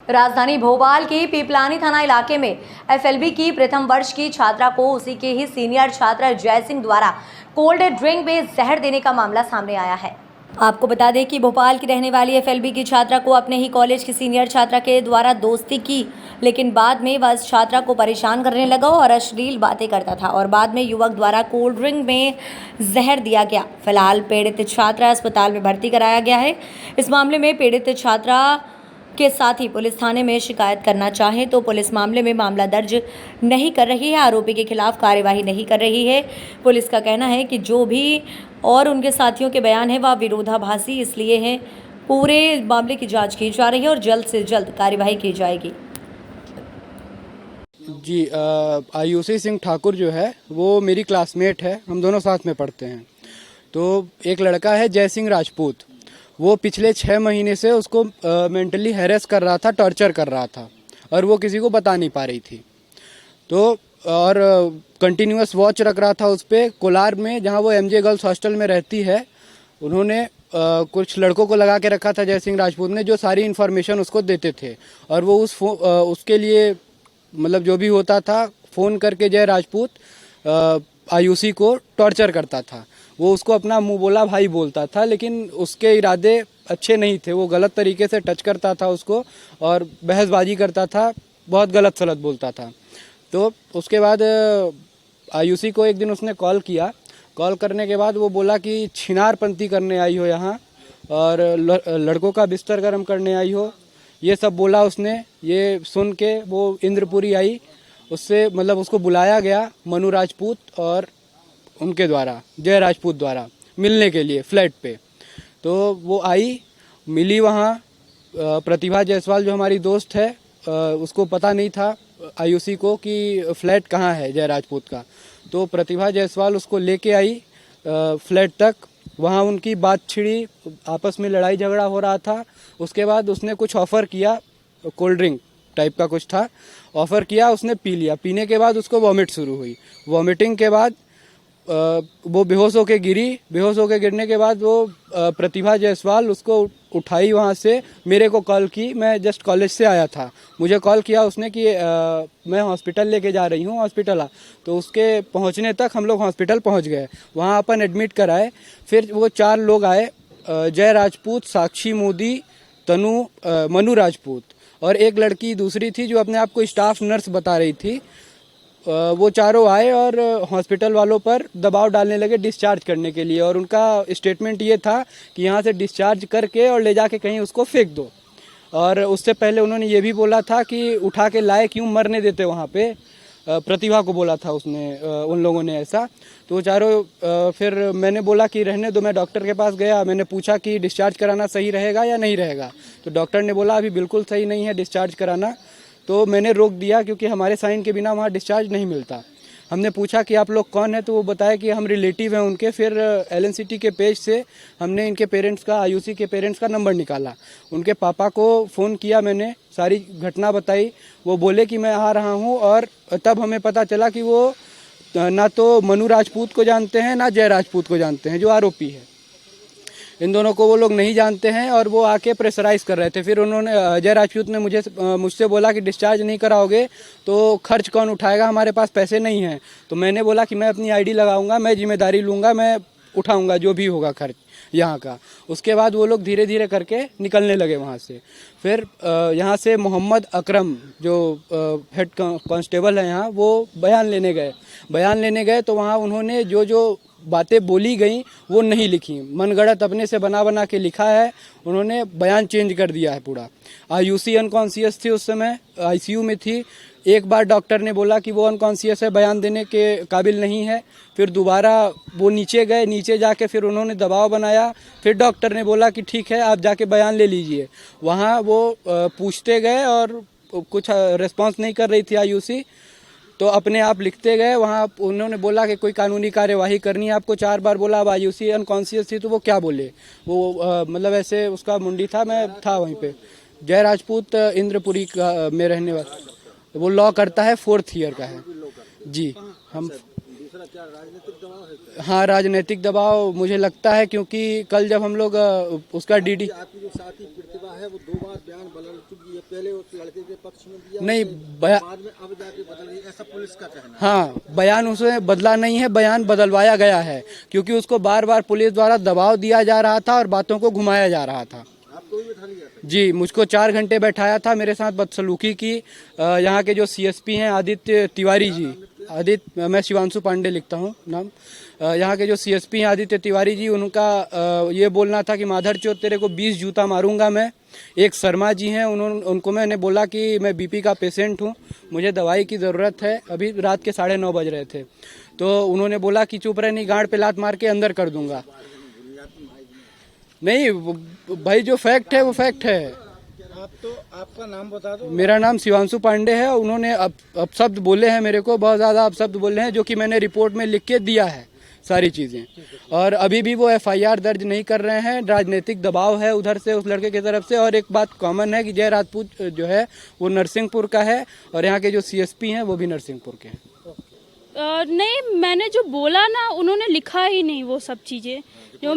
राजधानी भोपाल के पीपलानी थाना इलाके में एफएलबी की प्रथम वर्ष की छात्रा को उसी के ही सीनियर छात्र जय सिंह द्वारा कोल्ड ड्रिंक में जहर देने का मामला सामने आया है। आपको बता दें कि भोपाल की रहने वाली एफएलबी की छात्रा को अपने ही कॉलेज की सीनियर छात्रा के द्वारा दोस्ती की, लेकिन बाद में वह इस छात्रा को परेशान करने लगा और अश्लील बातें करता था और बाद में युवक द्वारा कोल्ड ड्रिंक में जहर दिया गया। फिलहाल पीड़ित छात्रा अस्पताल में भर्ती कराया गया है। इस मामले में पीड़ित छात्रा के साथ ही पुलिस थाने में शिकायत करना चाहे तो पुलिस मामले में मामला दर्ज नहीं कर रही है, आरोपी के खिलाफ कार्यवाही नहीं कर रही है। पुलिस का कहना है कि जो भी और उनके साथियों के बयान है वह विरोधाभासी इसलिए है। पूरे मामले की जांच की जा रही है और जल्द से जल्द कार्यवाही की जाएगी। जी, आयुषी सिंह ठाकुर जो है वो मेरी क्लासमेट है, हम दोनों साथ में पढ़ते हैं। तो एक लड़का है जय सिंह राजपूत, वो पिछले 6 महीने से उसको मेंटली हैरेस कर रहा था, टॉर्चर कर रहा था और वो किसी को बता नहीं पा रही थी। तो और कंटिन्यूअस वॉच रख रहा था उस पर। कोलार में जहाँ वो एमजे गर्ल्स हॉस्टल में रहती है, उन्होंने कुछ लड़कों को लगा के रखा था जय सिंह राजपूत ने, जो सारी इन्फॉर्मेशन उसको देते थे और वो उसके लिए मतलब जो भी होता था फ़ोन करके जय राजपूत आयुषी को टॉर्चर करता था। वो उसको अपना मुंह बोला भाई बोलता था, लेकिन उसके इरादे अच्छे नहीं थे। वो गलत तरीके से टच करता था उसको और बहसबाजी करता था, बहुत गलत सलत बोलता था। तो उसके बाद आयुषी को एक दिन उसने कॉल किया। कॉल करने के बाद वो बोला कि छिनारपंती करने आई हो यहाँ और लड़कों का बिस्तर गर्म करने आई हो, ये सब बोला उसने। ये सुन के वो इंद्रपुरी आई, उससे मतलब उसको बुलाया गया मनु राजपूत और उनके द्वारा जय राजपूत द्वारा मिलने के लिए फ्लैट पे। तो वो आई, मिली वहाँ। प्रतिभा जायसवाल जो हमारी दोस्त है, उसको पता नहीं था आयुषी को कि फ्लैट कहाँ है जय राजपूत का। तो प्रतिभा जायसवाल उसको लेके आई फ्लैट तक। वहाँ उनकी बात छिड़ी, आपस में लड़ाई झगड़ा हो रहा था। उसके बाद उसने कुछ ऑफ़र किया, कोल्ड ड्रिंक टाइप का कुछ था, ऑफ़र किया, उसने पी लिया। पीने के बाद उसको वॉमिट शुरू हुई। वॉमिटिंग के बाद वो बेहोश होके गिरी। बेहोश होके गिरने के बाद वो प्रतिभा जायसवाल उसको उठाई वहाँ से, मेरे को कॉल की। मैं जस्ट कॉलेज से आया था, मुझे कॉल किया उसने कि मैं हॉस्पिटल लेके जा रही हूँ, हॉस्पिटल आ। तो उसके पहुँचने तक हम लोग हॉस्पिटल पहुँच गए, वहाँ अपन एडमिट कराए। फिर वो 4 लोग आए, जय राजपूत, साक्षी मोदी, तनु, मनु राजपूत और एक लड़की दूसरी थी जो अपने आप को स्टाफ नर्स बता रही थी। वो चारों आए और हॉस्पिटल वालों पर दबाव डालने लगे डिस्चार्ज करने के लिए। और उनका स्टेटमेंट ये था कि यहाँ से डिस्चार्ज करके और ले जाके कहीं उसको फेंक दो। और उससे पहले उन्होंने ये भी बोला था कि उठा के लाए, क्यों मरने देते वहाँ पे। प्रतिभा को बोला था उसने, उन लोगों ने ऐसा। तो चारों फिर मैंने बोला कि रहने दो। मैं डॉक्टर के पास गया, मैंने पूछा कि डिस्चार्ज कराना सही रहेगा या नहीं रहेगा। तो डॉक्टर ने बोला अभी बिल्कुल सही नहीं है डिस्चार्ज कराना। तो मैंने रोक दिया क्योंकि हमारे साइन के बिना वहाँ डिस्चार्ज नहीं मिलता। हमने पूछा कि आप लोग कौन है, तो वो बताया कि हम रिलेटिव हैं उनके। फिर LNCT के पेज से हमने इनके पेरेंट्स का, आयुषी के पेरेंट्स का नंबर निकाला। उनके पापा को फ़ोन किया, मैंने सारी घटना बताई। वो बोले कि मैं आ रहा हूँ। और तब हमें पता चला कि वो ना तो मनु राजपूत को जानते हैं ना जय राजपूत को जानते हैं, जो आरोपी है। इन दोनों को वो लोग नहीं जानते हैं और वो आके प्रेशराइज कर रहे थे। फिर उन्होंने, जय राजपूत ने मुझसे बोला कि डिस्चार्ज नहीं कराओगे तो खर्च कौन उठाएगा, हमारे पास पैसे नहीं हैं। तो मैंने बोला कि मैं अपनी ID लगाऊंगा, मैं जिम्मेदारी लूँगा, मैं उठाऊंगा जो भी होगा खर्च यहाँ का। उसके बाद वो लोग धीरे धीरे करके निकलने लगे वहाँ से। फिर यहाँ से मोहम्मद अकरम जो हेड कांस्टेबल है यहाँ, वो बयान लेने गए। तो वहाँ उन्होंने जो जो बातें बोली गई वो नहीं लिखी, मनगढ़ंत अपने से बना के लिखा है। उन्होंने बयान चेंज कर दिया है पूरा। आयुषी अनकॉन्शियस थी उस समय, ICU में थी। एक बार डॉक्टर ने बोला कि वो अनकॉन्शियस है, बयान देने के काबिल नहीं है। फिर दोबारा वो नीचे गए, नीचे जाके फिर उन्होंने दबाव बनाया। फिर डॉक्टर ने बोला कि ठीक है आप जाके बयान ले लीजिए। वहाँ वो पूछते गए और कुछ रिस्पॉन्स नहीं कर रही थी आयुषी, तो अपने आप लिखते गए। वहाँ उन्होंने बोला कि कोई कानूनी कार्यवाही करनी है आपको, 4 बार बोला। अब आयुषी अनकॉन्शियस थी तो वो क्या बोले, वो मतलब ऐसे उसका मुंडी था, मैं था वहीं पे। जय राजपूत इंद्रपुरी का में रहने वाला, वो लॉ करता है, 4th ईयर का है जी। हम हाँ, राजनीतिक दबाव मुझे लगता है, क्योंकि कल जब हम लोग उसका DD आपकी जो साथी प्रतिभा है वो 2 बार बयान बदल चुकी है, पहले उस लड़के के पक्ष में दिया, नहीं बाद में अब जाके बदल गई, ऐसा पुलिस का कहना है। हाँ, बयान उसने बदला नहीं है, बयान बदलवाया गया है, क्योंकि उसको बार बार पुलिस द्वारा दबाव दिया जा रहा था और बातों को घुमाया जा रहा था। आपको भी बैठा लिया था? जी, मुझको 4 घंटे बैठाया था, मेरे साथ बदसलूकी की। यहाँ के जो सीएसपी हैं आदित्य तिवारी जी, मैं शिवांशु पांडे लिखता हूँ नाम। यहाँ के जो सीएसपी हैं आदित्य तिवारी जी, उनका ये बोलना था कि माधर चौथ तेरे को 20 जूता मारूंगा मैं। एक शर्मा जी हैं, उनको मैंने बोला कि मैं बीपी का पेशेंट हूँ, मुझे दवाई की ज़रूरत है। अभी रात के 9:30 बज रहे थे, तो उन्होंने बोला कि चुप रह, नहीं गाड़ पे लात मार के अंदर कर दूंगा। नहीं भाई, जो फैक्ट है वो फैक्ट है। आप तो आपका नाम बता दो। मेरा नाम शिवांशु पांडे है। उन्होंने अब शब्द बोले हैं मेरे को, बहुत ज़्यादा अब शब्द बोले हैं, जो कि मैंने रिपोर्ट में लिख के दिया है सारी चीज़ें। और अभी भी वो एफआईआर दर्ज नहीं कर रहे हैं। राजनीतिक दबाव है उधर से, उस लड़के की तरफ से। और एक बात कॉमन है कि जय राजपूत जो है वो नरसिंहपुर का है, और यहाँ के जो सीएसपी हैं वो भी नरसिंहपुर के हैं। नहीं, मैंने जो बोला ना, उन्होंने लिखा ही नहीं वो सब चीज़ें जो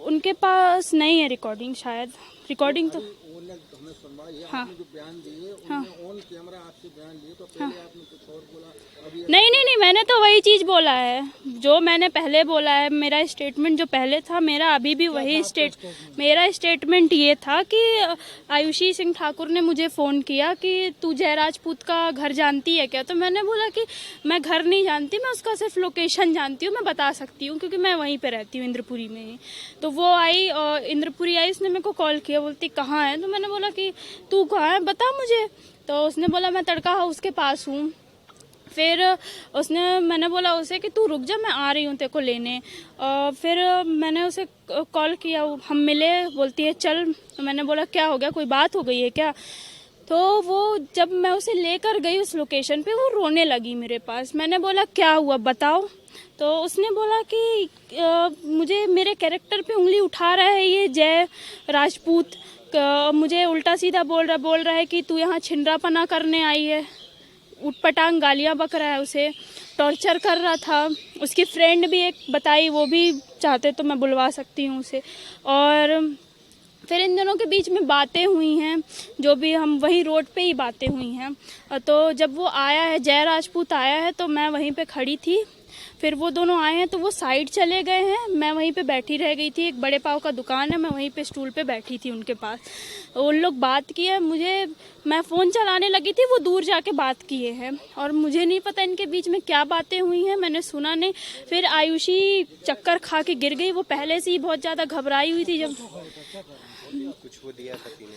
उनके पास नहीं है रिकॉर्डिंग, शायद रिकॉर्डिंग तो हमें सुनवाई है। हाँ, आपने जो बयान दिए, हाँ, ऑन कैमरा आपसे बयान लिए, तो पहले आपने कुछ और बोला, अभी नहीं, मैंने तो वही चीज़ बोला है जो मैंने पहले बोला है। मेरा स्टेटमेंट जो पहले था, मेरा अभी भी वही मेरा स्टेटमेंट ये था कि आयुषी सिंह ठाकुर ने मुझे फ़ोन किया कि तू जय राजपूत का घर जानती है क्या? तो मैंने बोला कि मैं घर नहीं जानती, मैं उसका सिर्फ लोकेशन जानती हूँ, मैं बता सकती हूँ क्योंकि मैं वहीं पे रहती हूँ, इंद्रपुरी में ही। तो वो आई, इंद्रपुरी आई, उसने मेरे को कॉल किया, बोलती कहाँ है? तो मैंने बोला कि तू कहाँ है, बता मुझे। तो उसने बोला मैं तड़का हाउस के पास हूँ। फिर मैंने बोला उसे कि तू रुक जा, मैं आ रही हूँ तेरे को लेने। फिर मैंने उसे कॉल किया, हम मिले, बोलती है चल। तो मैंने बोला क्या हो गया, कोई बात हो गई है क्या? तो वो जब मैं उसे लेकर गई उस लोकेशन पे, वो रोने लगी मेरे पास। मैंने बोला क्या हुआ बताओ। तो उसने बोला कि मुझे मेरे कैरेक्टर पे उंगली उठा रहा है ये जय राजपूत, मुझे उल्टा सीधा बोल रहा है कि तू यहाँ छिंडरापना करने आई है। उटपटांग गालियाँ बक रहा है, उसे टॉर्चर कर रहा था। उसकी फ्रेंड भी एक बताई, वो भी चाहते तो मैं बुलवा सकती हूँ उसे। और फिर इन दोनों के बीच में बातें हुई हैं, जो भी हम वहीं रोड पे ही बातें हुई हैं। तो जब वो आया है, जय राजपूत आया है, तो मैं वहीं पे खड़ी थी। फिर वो दोनों आए हैं तो वो साइड चले गए हैं, मैं वहीं पे बैठी रह गई थी। एक बड़े पाव का दुकान है, मैं वहीं पे स्टूल पे बैठी थी उनके पास। उन लोग बात किए, मैं फ़ोन चलाने लगी थी, वो दूर जाके बात किए हैं। और मुझे नहीं पता इनके बीच में क्या बातें हुई हैं, मैंने सुना नहीं। फिर आयुषी चक्कर खा के गिर गई, वो पहले से ही बहुत ज़्यादा घबराई हुई थी। जब कुछ वो दिया था पीने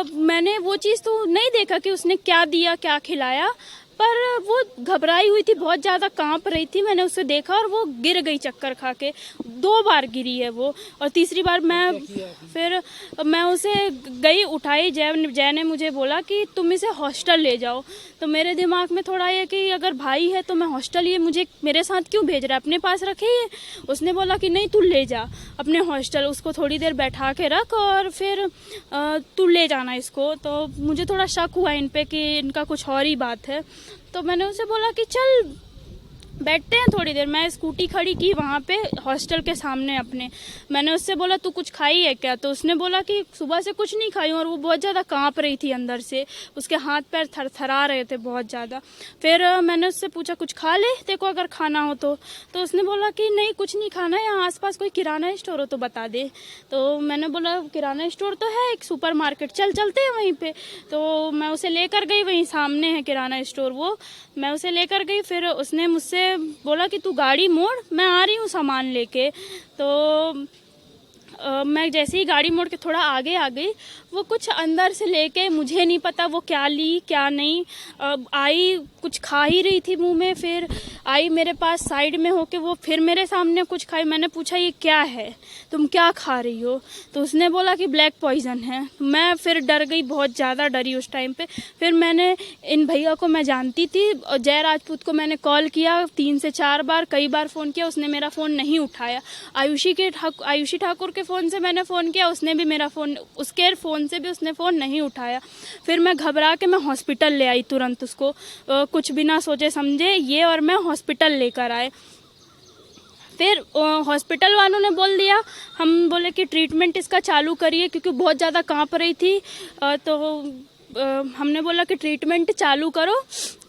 ने? मैंने वो चीज़ तो नहीं देखा कि उसने क्या दिया, क्या खिलाया, पर वो घबराई हुई थी, बहुत ज़्यादा कांप रही थी। मैंने उसे देखा और वो गिर गई चक्कर खा के। 2 बार गिरी है वो, और तीसरी बार मैं उसे गई उठाई। जय ने मुझे बोला कि तुम इसे हॉस्टल ले जाओ। तो मेरे दिमाग में थोड़ा ये कि अगर भाई है तो मैं हॉस्टल, ये मुझे मेरे साथ क्यों भेज रहा है, अपने पास रखे ये। उसने बोला कि नहीं तू ले जा अपने हॉस्टल, उसको थोड़ी देर बैठा के रख और फिर तू ले जाना इसको। तो मुझे थोड़ा शक हुआ इन पे कि इनका कुछ और ही बात है। तो मैंने उसे बोला कि चल बैठते हैं थोड़ी देर। मैं स्कूटी खड़ी की वहाँ पे हॉस्टल के सामने अपने। मैंने उससे बोला तू कुछ खाई है क्या? तो उसने बोला कि सुबह से कुछ नहीं खाई हूँ। और वो बहुत ज़्यादा कांप रही थी अंदर से, उसके हाथ पैर थरथरा रहे थे बहुत ज़्यादा। फिर मैंने उससे पूछा कुछ खा ले तेरे को अगर खाना हो तो उसने बोला कि नहीं कुछ नहीं खाना है, यहाँ आसपास कोई किराना स्टोर हो तो बता दे। तो मैंने बोला किराना स्टोर तो है एक सुपर मार्केट, चलते हैं वहीं पर। तो मैं उसे लेकर गई, वहीं सामने है किराना स्टोर वो। मैं उसे लेकर गई, फिर उसने मुझसे बोला कि तू गाड़ी मोड़, मैं आ रही हूँ सामान लेके। तो मैं जैसे ही गाड़ी मोड़ के थोड़ा आगे आ गई, वो कुछ अंदर से लेके, मुझे नहीं पता वो क्या ली क्या नहीं। आई कुछ खा ही रही थी मुंह में, फिर आई मेरे पास साइड में होके, वो फिर मेरे सामने कुछ खाई। मैंने पूछा ये क्या है, तुम क्या खा रही हो? तो उसने बोला कि ब्लैक पॉइजन है। मैं फिर डर गई, बहुत ज़्यादा डरी उस टाइम पे। फिर मैंने इन भैया को मैं जानती थी, और जय राजपूत को मैंने कॉल किया 3 से 4 बार, कई बार फ़ोन किया, उसने मेरा फ़ोन नहीं उठाया। आयुषी ठाकुर के फ़ोन से मैंने फ़ोन किया, उसने भी मेरा फ़ोन, उसके फ़ोन से भी उसने फ़ोन नहीं उठाया। फिर मैं घबरा के मैं हॉस्पिटल ले आई तुरंत उसको, कुछ बिना सोचे समझे ये और मैं हॉस्पिटल लेकर आए। फिर हॉस्पिटल वालों ने बोल दिया, हम बोले कि ट्रीटमेंट इसका चालू करिए क्योंकि बहुत ज़्यादा कांप रही थी। तो हमने बोला कि ट्रीटमेंट चालू करो,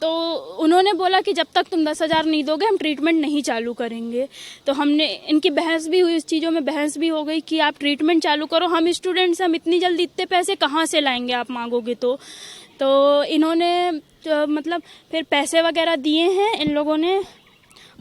तो उन्होंने बोला कि जब तक तुम 10,000 नहीं दोगे हम ट्रीटमेंट नहीं चालू करेंगे। तो हमने इनकी बहस भी हुई, इस चीज़ों में बहस भी हो गई कि आप ट्रीटमेंट चालू करो, हम स्टूडेंट्स, हम इतनी जल्दी इतने पैसे कहाँ से लाएंगे आप मांगोगे तो इन्होंने मतलब फिर पैसे वगैरह दिए हैं इन लोगों ने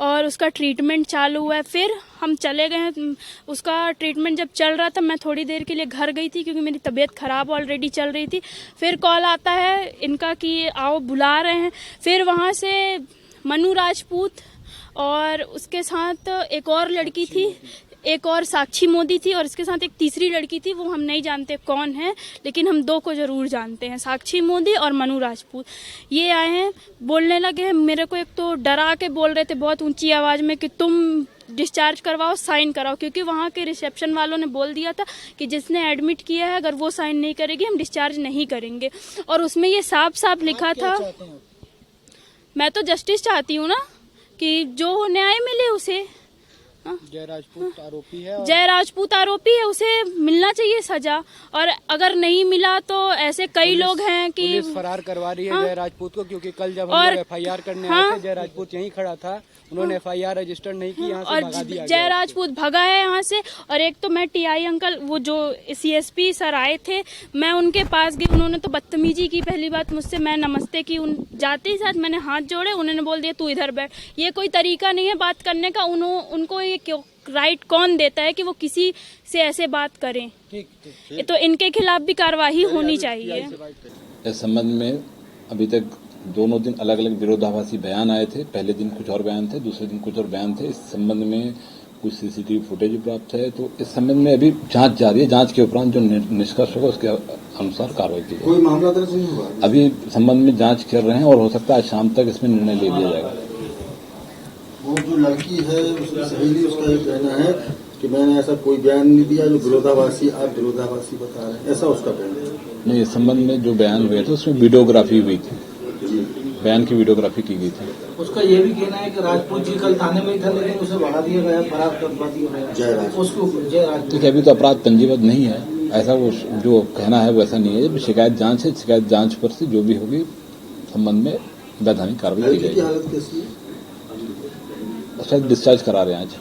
और उसका ट्रीटमेंट चालू हुआ है। फिर हम चले गए, उसका ट्रीटमेंट जब चल रहा था मैं थोड़ी देर के लिए घर गई थी क्योंकि मेरी तबीयत ख़राब ऑलरेडी चल रही थी। फिर कॉल आता है इनका कि आओ बुला रहे हैं। फिर वहाँ से मनु राजपूत और उसके साथ एक और लड़की थी, एक और साक्षी मोदी थी और इसके साथ एक तीसरी लड़की थी, वो हम नहीं जानते कौन है, लेकिन हम दो को ज़रूर जानते हैं, साक्षी मोदी और मनु राजपूत। ये आए हैं, बोलने लगे हैं मेरे को, एक तो डरा के बोल रहे थे बहुत ऊंची आवाज़ में कि तुम डिस्चार्ज करवाओ, साइन कराओ, क्योंकि वहाँ के रिसेप्शन वालों ने बोल दिया था कि जिसने एडमिट किया है अगर वो साइन नहीं करेगी हम डिस्चार्ज नहीं करेंगे। और उसमें ये साफ साफ लिखा था, मैं तो जस्टिस चाहती हूँ ना कि जो न्याय मिले उसे। जय राजपूत आरोपी है, जय राजपूत आरोपी है, उसे मिलना चाहिए सजा। और अगर नहीं मिला तो ऐसे कई लोग हैं कि पुलिस फरार करवा रही है जय राजपूत को, क्योंकि कल जब हम लोग FIR करने आए थे जय राजपूत यहीं खड़ा था, उन्होंने FIR रजिस्टर नहीं की, यहाँ से भगा दिया। जय राजपूत भगा है यहाँ से। और एक तो मैं TI अंकल, वो जो CSP सर आए थे, मैं उनके पास गई, उन्होंने तो बदतमीजी की। पहली बात मुझसे, मैं नमस्ते की, उन जाते ही साथ मैंने हाथ जोड़े, उन्होंने बोल दिया तू इधर बैठ। ये कोई तरीका नहीं है बात करने का। उनको ये क्यों राइट कौन देता है कि वो किसी से ऐसे बात करें? ठीक। तो इनके खिलाफ भी कार्रवाई होनी चाहिए। इस संबंध में अभी तक दोनों दिन अलग अलग विरोधाभासी बयान आए थे। पहले दिन कुछ और बयान थे, दूसरे दिन कुछ और बयान थे। इस संबंध में कुछ CCTV फुटेज प्राप्त है, तो इस संबंध में अभी जांच जारी है। जांच के उपरांत जो निष्कर्ष होगा उसके अनुसार कार्रवाई की जाएगी। कोई मामला दर्ज नहीं हुआ अभी संबंध में जांच कर रहे हैं और हो सकता है आज शाम तक इसमें निर्णय ले लिया जाएगा। वो जो लड़की है उसकी सहेली, उसका ये कहना है कि मैंने ऐसा कोई बयान नहीं दिया जो विरोधाभासी आप विरोधाभासी बता रहे हैं, ऐसा उसका कहना है। नहीं, इस संबंध में जो बयान हुए थे उसमें वीडियोग्राफी हुई थी, बयान की वीडियोग्राफी की गई थी। उसका ये भी कहना है कि राजपूत जी कल थाने में ही था लेकिन उसे भगा दिया गया, फरार करवा दिया गया। जय राजपूत। देखिए, अभी तो अपराध पंजीबद्ध नहीं है, ऐसा वो जो कहना है वैसा नहीं है। जब शिकायत जांच है, शिकायत जांच पर से जो भी होगी संबंध में वैधानिक कार्रवाई की जाएगी। हालत कैसी है? शायद डिस्चार्ज करा रहे हैं आज।